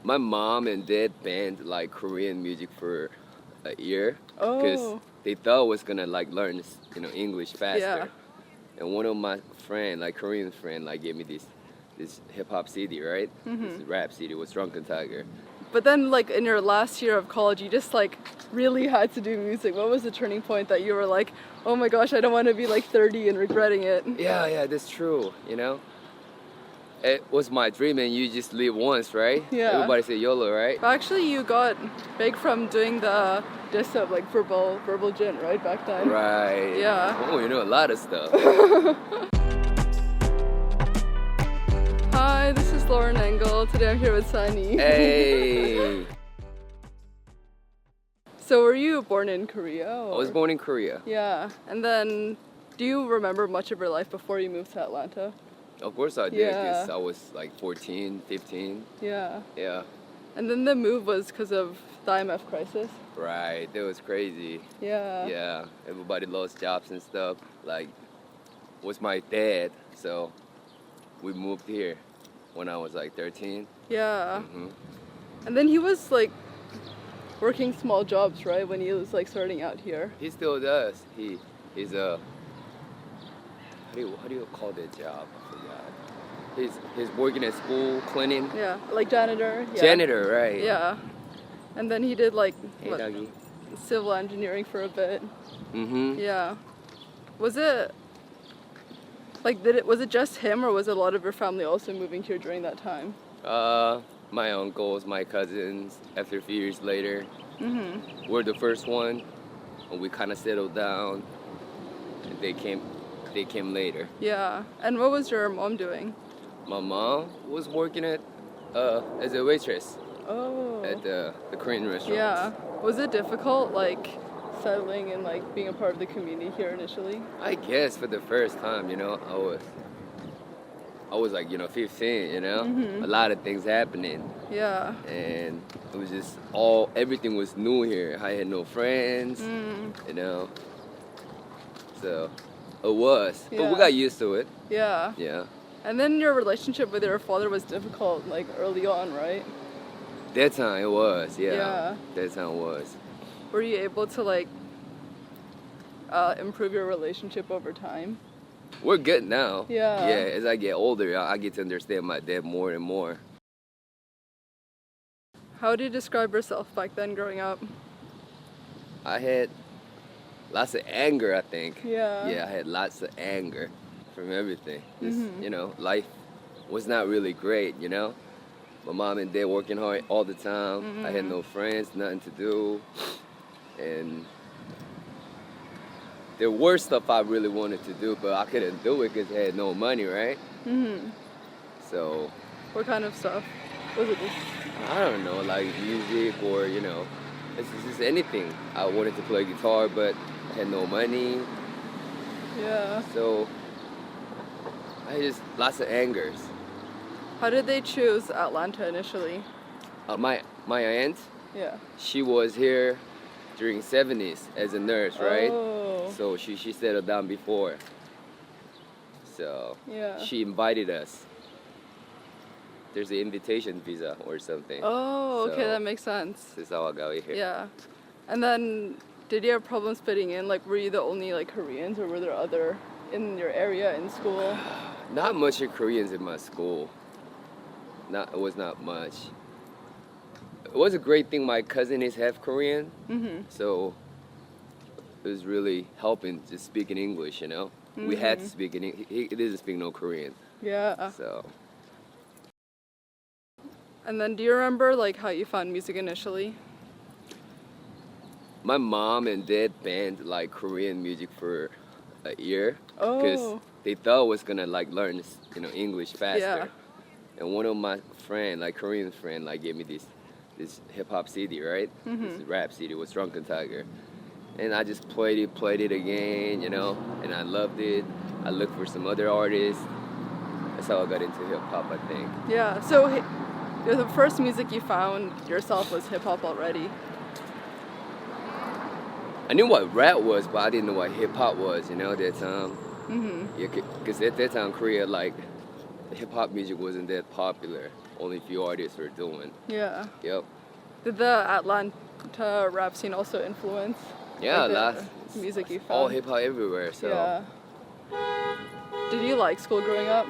My mom and dad banned like Korean music for a year because they thought I was gonna like learn English faster. Yeah. And one of my friend, like Korean friend, like gave me this hip hop CD, right? This rap CD was Drunken Tiger. But then, like, in your last year of college, you just, like, really had to do music. What was the turning point that you were like, oh my gosh, I don't want to be, like, 30 and regretting it? Yeah, that's true, It was my dream, and you just live once, right? Yeah. Everybody say YOLO, right? But actually, you got big from doing the diss of, like, verbal Jint, right, back then? Right. Yeah. Oh, you know a lot of stuff. Hi, this is Lauren Engel. Today I'm here with Sunny. Hey! So were you born in Korea? Or? I was born in Korea. Yeah. And then, do you remember much of your life before you moved to Atlanta? Of course I did, because I was like 14, 15. Yeah. Yeah. And then the move was because of the IMF crisis? Right, that was crazy. Yeah. Yeah, everybody lost jobs and stuff. Like, was my dad, so we moved here when I was like 13. Yeah. And then he was like working small jobs, right, when he was like starting out here? He still does. He's a, how do you call that job? I forgot. He's working at school, cleaning. Yeah, like janitor. Yeah. Janitor, right. Yeah. And then he did like Hey, civil engineering for a bit. Mm-hmm. Yeah. Was it like was it just him, or was a lot of your family also moving here during that time? My uncles, my cousins, after a few years later, we're the first one, and we kind of settled down, and they came later. Yeah. And what was your mom doing? My mom was working as a waitress Oh. at the Korean restaurant. Yeah. Was it difficult, like, settling and, like, being a part of the community here initially? I guess for the first time, I was like, 15, a lot of things happening. Yeah. And it was just everything was new here. I had no friends, So it was, but we got used to it. Yeah. Yeah. And then your relationship with your father was difficult, like, early on, right? That time it was, Yeah. That time it was. Were you able to, like, improve your relationship over time? We're good now. Yeah. Yeah, as I get older, I get to understand my dad more and more. How do you describe yourself back then growing up? I had lots of anger, I think. Yeah. Yeah, I had lots of anger from everything. Just, life was not really great, My mom and dad working hard all the time. I had no friends, nothing to do. And there were stuff I really wanted to do, but I couldn't do it because I had no money, right? So. What kind of stuff? Was it just? I don't know, like music or, it's just anything. I wanted to play guitar, but I had no money. Yeah. So I had just lots of angers. How did they choose Atlanta initially? My aunt, Yeah. she was here during 70s as a nurse, right? Oh. So she settled down before. So Yeah. she invited us. There's an invitation visa or something. Oh, okay, So that makes sense. this is how I got here. Yeah. And then, did you have problems fitting in? Like, were you the only, like, Koreans, or were there other in your area in school? Not much of Koreans in my school. It was not much. It was a great thing. My cousin is half Korean, so it was really helping just speaking English. We had to speak in English. He doesn't speak no Korean, Yeah. so. And then, do you remember, like, how you found music initially? My mom and dad banned like Korean music for a year because they thought I was gonna like learn English faster. Yeah. And one of my friend, like Korean friend, like gave me this hip hop CD, right? This rap CD was Drunken Tiger, and I just played it again, and I loved it. I looked for some other artists. That's how I got into hip hop, I think. Yeah. So, the first music you found yourself was hip hop already. I knew what rap was, but I didn't know what hip hop was, at that time. Yeah, because at that time, Korea, like, hip hop music wasn't that popular, only few artists are doing. Yeah. Yep. Did the Atlanta rap scene also influence? Yeah, like, the that's music you found? all hip hop everywhere. So Yeah. Did you like school growing up?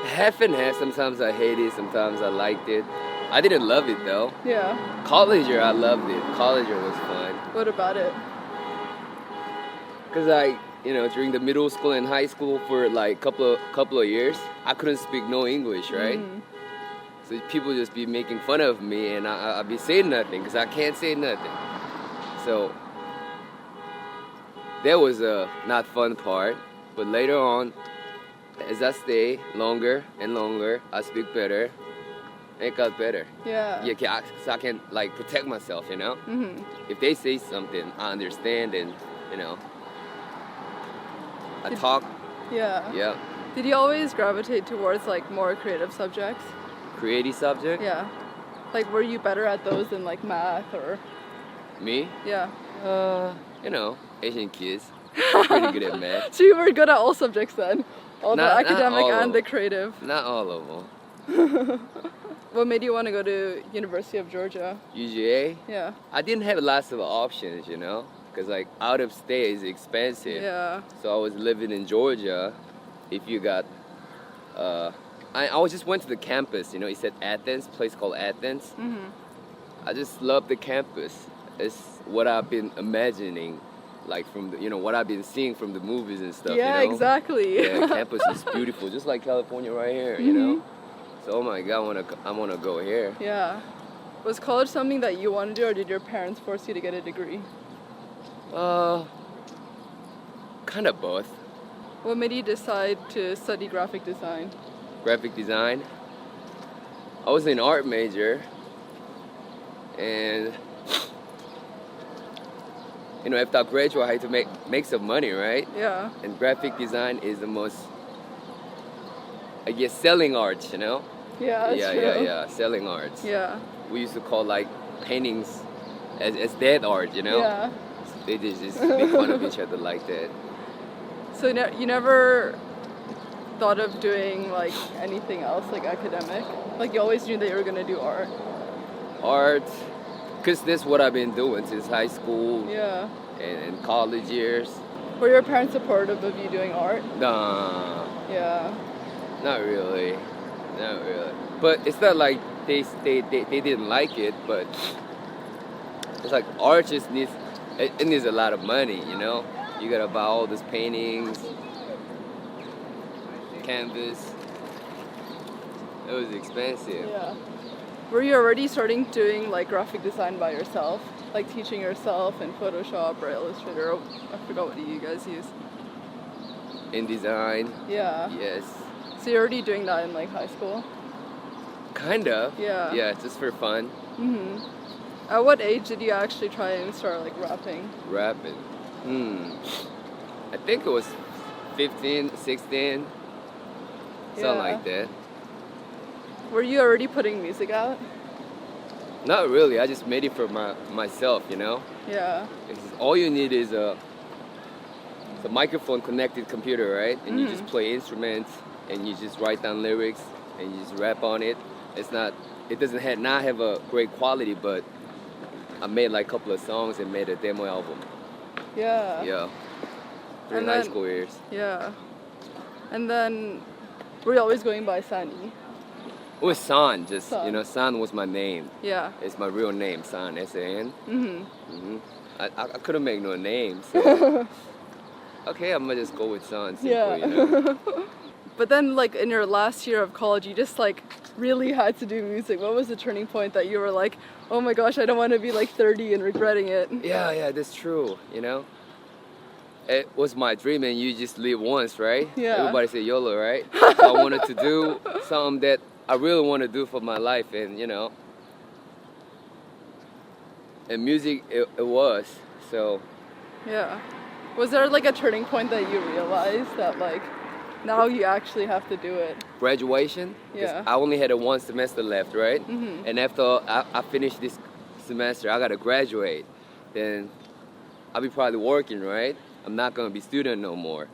half and half. Sometimes I hate it. Sometimes I liked it. I didn't love it though. Yeah. College year, I loved it. College year was fun. What about it? Cause during the middle school and high school for like couple of years, I couldn't speak no English, right? So people just be making fun of me, and I'd be saying nothing because I can't say nothing. So that was a not fun part. But later on, as I stay longer and longer, I speak better. It got better. Yeah. Yeah, so I can like protect myself, you know. If they say something, I understand, and I talk. Yeah. Yeah. Did you always gravitate towards like more creative subjects? Creative subject. Yeah. Like, were you better at those than like math or? Me? Yeah. Asian kids. Pretty good at math. So you were good at all subjects then? All the Not academic all and of the them. creative? Not all of them. What made you want to go to University of Georgia? UGA. Yeah. I didn't have lots of options, because like out of state is expensive. Yeah. So I was living in Georgia. If you got, I just went to the campus. It said Athens, place called Athens. I just love the campus. It's what I've been imagining, like from the, what I've been seeing from the movies and stuff. Yeah, exactly. Yeah, campus is beautiful, just like California right here. So oh my God, I wanna go here. Yeah. Was college something that you wanted to do, or did your parents force you to get a degree? Kind of both. What made you decide to study graphic design? Graphic design. I was an art major, and after I graduate, I had to make some money, right? Yeah. And graphic design is the most, I guess, selling arts, Yeah, that's true. Yeah, selling arts. Yeah. We used to call like paintings as dead art, Yeah. They just make fun of each other like that. So you never thought of doing like anything else, like academic? Like you always knew that you were gonna do art? Art, because that's what I've been doing since high school. Yeah. And college years. Were your parents supportive of you doing art? Nah. Yeah. Not really. But it's not like they didn't like it, but it's like art just needs a lot of money, You gotta buy all these paintings, canvas. It was expensive. Yeah. Were you already starting doing like graphic design by yourself? Like teaching yourself in Photoshop or Illustrator? Or, I forgot what you guys use. InDesign. Yeah. Yes. So you're already doing that in like high school? Kind of. Yeah. Yeah, just for fun. At what age did you actually try and start like rapping? Rapping. I think it was 15, 16. Something like that. Were you already putting music out? Not really. I just made it for myself, Yeah. All you need is a microphone connected computer, right? And you just play instruments and you just write down lyrics and you just rap on it. It doesn't not have a great quality, but I made like a couple of songs and made a demo album. Yeah. Yeah. During high school years. Yeah. And then were you always going by Sunny? It was San, just, San. San was my name. Yeah. It's my real name, San, S-A-N. I couldn't make no name, so okay, I'm gonna just go with San, simple, But then like in your last year of college, you just like really had to do music. What was the turning point that you were like, oh my gosh, I don't want to be like 30 and regretting it? Yeah, that's true, It was my dream, and you just live once, right? Yeah. Everybody say YOLO, right? So I wanted to do something that I really want to do for my life, and and music it was, so. Yeah. Was there like a turning point that you realized that like now you actually have to do it? Graduation? 'Cause Yeah. I only had one semester left, right? And after I finish this semester, I gotta graduate. Then I'll be probably working, right? I'm not gonna be student no more.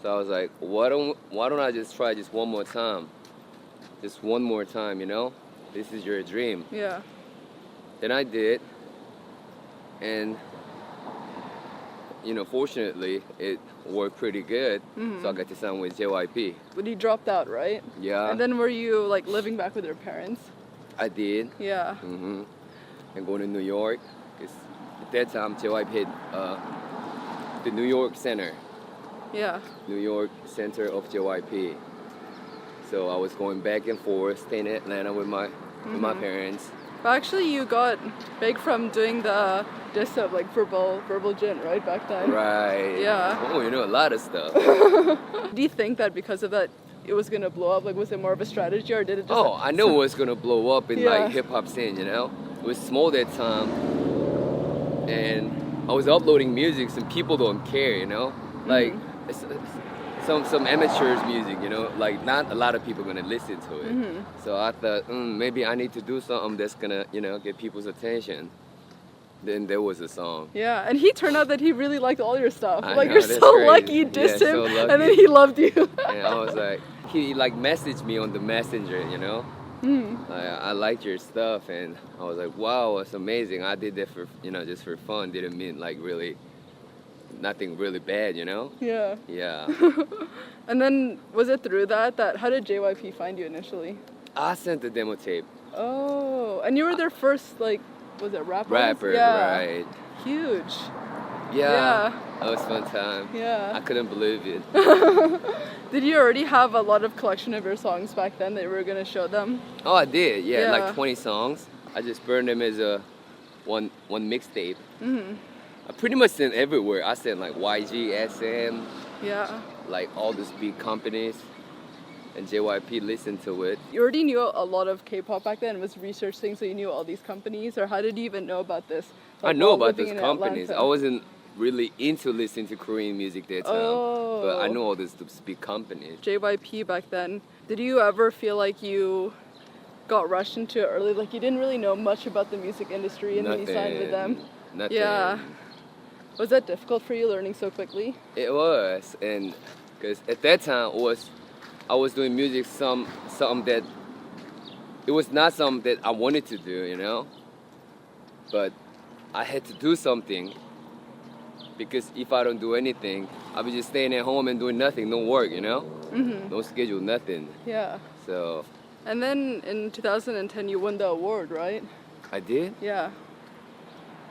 So I was like, why don't I just try just one more time? Just one more time, this is your dream. Yeah. Then I did, and fortunately, it worked pretty good. So I got to sign with JYP. But you dropped out, right? Yeah. And then were you like living back with your parents? I did. Yeah. And going to New York, because at that time JYP had the New York Center. Yeah. New York Center of JYP. So I was going back and forth, staying in Atlanta with my parents. But actually, you got big from doing the diss of like verbal Jint, right, back then? Right. Yeah. Oh, you know a lot of stuff. Do you think that because of that, it was gonna blow up? Like, was it more of a strategy, or did it just? Oh, I knew it was gonna blow up in Yeah. like hip hop scene. It was small that time, and I was uploading music, and people don't care. Like it's some amateurs music. Like not a lot of people gonna listen to it. So I thought maybe I need to do something that's gonna get people's attention. Then there was a song. Yeah, and he turned out that he really liked all your stuff. I Like know, you're that's so crazy. lucky you dissed Yeah, him, so lucky. and then he loved you. And I was like, he like messaged me on the messenger, I liked your stuff, and I was like, wow, it's amazing. I did that for, just for fun. Didn't mean like really, nothing really bad, Yeah. Yeah. And then was it through that how did JYP find you initially? I sent the demo tape. Oh, and you were their first like, was it rapper? Rapper, Yeah. right. Huge. Yeah. That was a fun time. Yeah. I couldn't believe it. Yeah. Did you already have a lot of collection of your songs back then that you were gonna show them? Oh, I did. Yeah, Yeah. like 20 songs. I just burned them as a one mixtape. I pretty much sent everywhere. I sent like YG, SM, Yeah. like all these big companies, and JYP listened to it. You already knew a lot of K-pop back then and was researching, so you knew all these companies, or how did you even know about this? I Like, know while about living those in companies. Atlanta? I wasn't really into listening to Korean music that time, but I know all these big companies. JYP back then, did you ever feel like you got rushed into it early? Like you didn't really know much about the music industry and then you signed with them? Nothing. Yeah. Was that difficult for you learning so quickly? It was, and because at that time I was doing music something that it was not something that I wanted to do, but I had to do something, because if I don't do anything, I'll be just staying at home and doing nothing, no work, no schedule, nothing. Yeah. So And then in 2010 you won the award, right? I did. Yeah.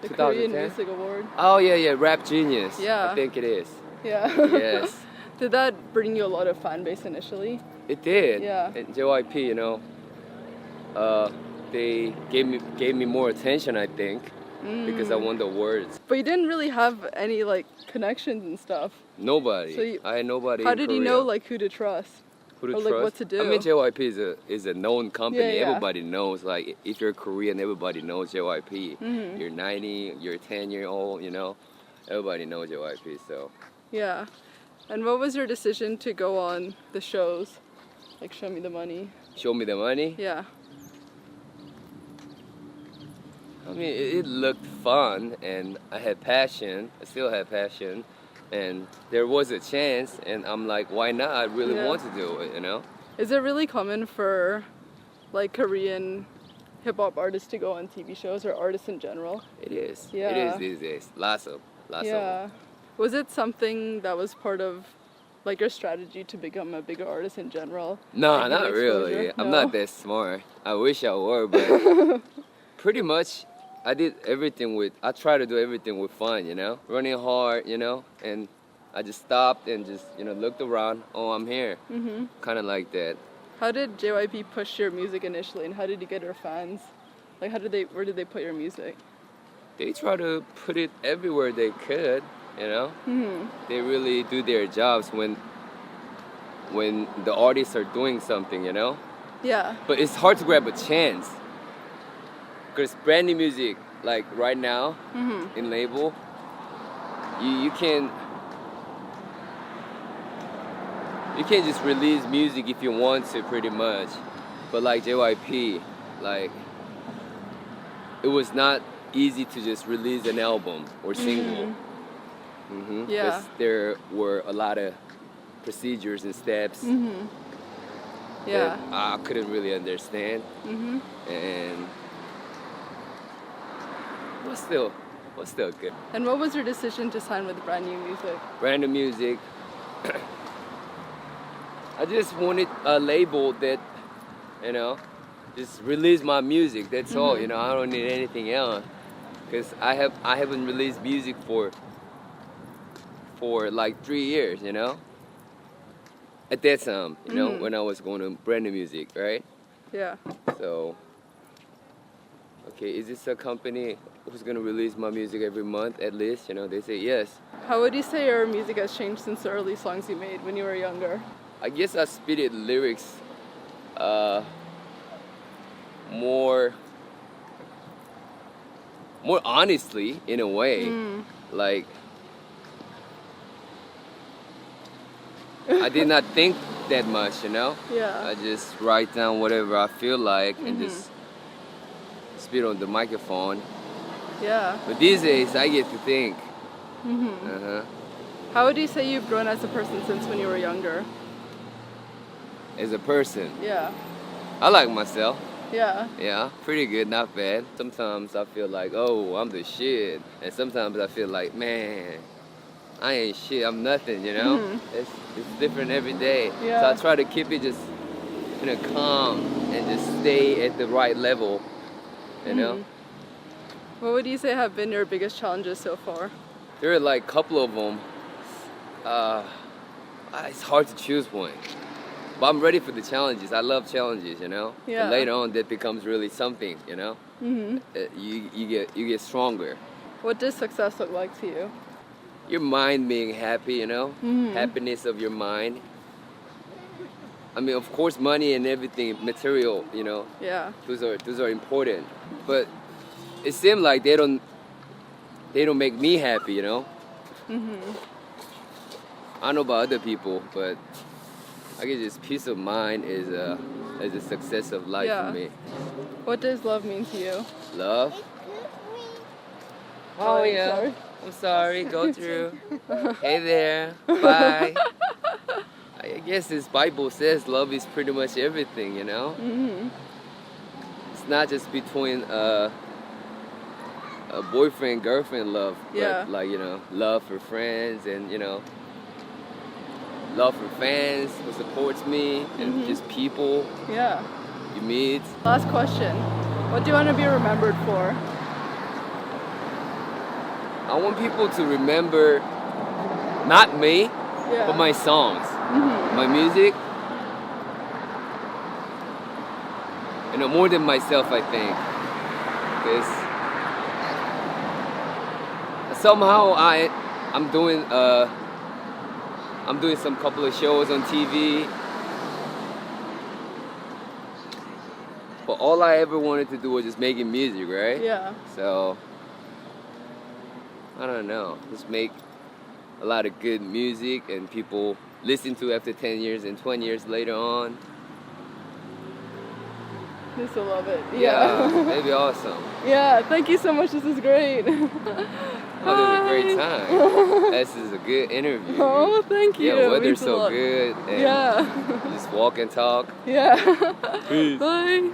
The 2010? Korean Music Award. Oh yeah, Rap Genius. Yeah. I think it is. Yeah. Yes. Did that bring you a lot of fan base initially? It did. Yeah. And JYP, they gave me more attention, I think, because I won the awards. But you didn't really have any like connections and stuff. Nobody. So I had nobody. How in did you Korea. know like who to trust? Who to or, like, trust? what to do? I mean, JYP is a known company. Yeah, yeah. Everybody knows. Like, if you're Korean, everybody knows JYP. You're 90, you're 10-year-old. Everybody knows JYP. So Yeah. And what was your decision to go on the shows? Like Show Me the Money? show me the money. Yeah. I mean, it looked fun, and I had passion. I still have passion, and there was a chance, and I'm like, why not? I really Yeah. want to do it, Is it really common for like Korean hip hop artists to go on TV shows, or artists in general? It is. It Yeah. is these days. Lots of them. Yeah. Was it something that was part of like your strategy to become a bigger artist in general? No, Like, not more really. exposure? I'm No? not that smart. I wish I were, but pretty much I did everything I try to do everything with fun, running hard, and I just stopped and just, looked around. Oh, I'm here. Kind of like that. How did JYP push your music initially, and how did you get your fans? Like, where did they put your music? They try to put it everywhere they could, They really do their jobs when the artists are doing something, Yeah. But it's hard to grab a chance. Because brand new music, like right now, in label, you can't just release music if you want to, pretty much. But like JYP, like it was not easy to just release an album or single. Yeah. 'Cause there were a lot of procedures and steps Yeah. that I couldn't really understand. and what's still good. And what was your decision to sign with Brand New Music? Brand new music. I just wanted a label that, just release my music. That's all. I don't need anything else, because I haven't released music for like 3 years. At that time, when I was going to Brand New Music, right? Yeah. So, okay, is this a company who's gonna release my music every month at least? They say yes. How would you say your music has changed since the early songs you made when you were younger? I guess I spitted lyrics more honestly in a way. Like, I did not think that much, Yeah. I just write down whatever I feel like and just spit on the microphone. Yeah. But these days I get to think. How would you say you've grown as a person since when you were younger? As a person, Yeah. I like myself. Yeah. Yeah, pretty good, not bad. Sometimes I feel like, oh, I'm the shit. And sometimes I feel like, man, I ain't shit, I'm nothing, It's different every day. Yeah. So I try to keep it just, calm and just stay at the right level, What would you say have been your biggest challenges so far? There are like a couple of them. It's hard to choose one. But I'm ready for the challenges. I love challenges, Yeah. And later on, that becomes really something, You get stronger. What does success look like to you? Your mind being happy, Happiness of your mind. I mean, of course, money and everything, material, Yeah. Those are important. But it seems like they don't make me happy, I don't know about other people, but I guess just peace of mind is a success of life Yeah. for me. What does love mean to you? Love? Oh, yeah. Sorry. I'm sorry, go through. Hey there, bye. I guess this Bible says love is pretty much everything, It's not just between a boyfriend, girlfriend love, Yeah. but like, love for friends and, love for fans who supports me and just people Yeah. you meet. Last question. What do you want to be remembered for? I want people to remember not me, Yeah. but my songs, my music. More than myself, I think. Because somehow I'm doing some couple of shows on TV. But all I ever wanted to do was just making music, right? Yeah. So I don't know, just make a lot of good music and people listen to after 10 years and 20 years later on. Used to love it. Yeah, that'd be awesome. Yeah, thank you so much. This is great. Oh, this is a great time. This is a good interview. Oh, thank you. Yeah, weather's Means a so lot. good. And Yeah. just walk and talk. Yeah. Peace. Bye.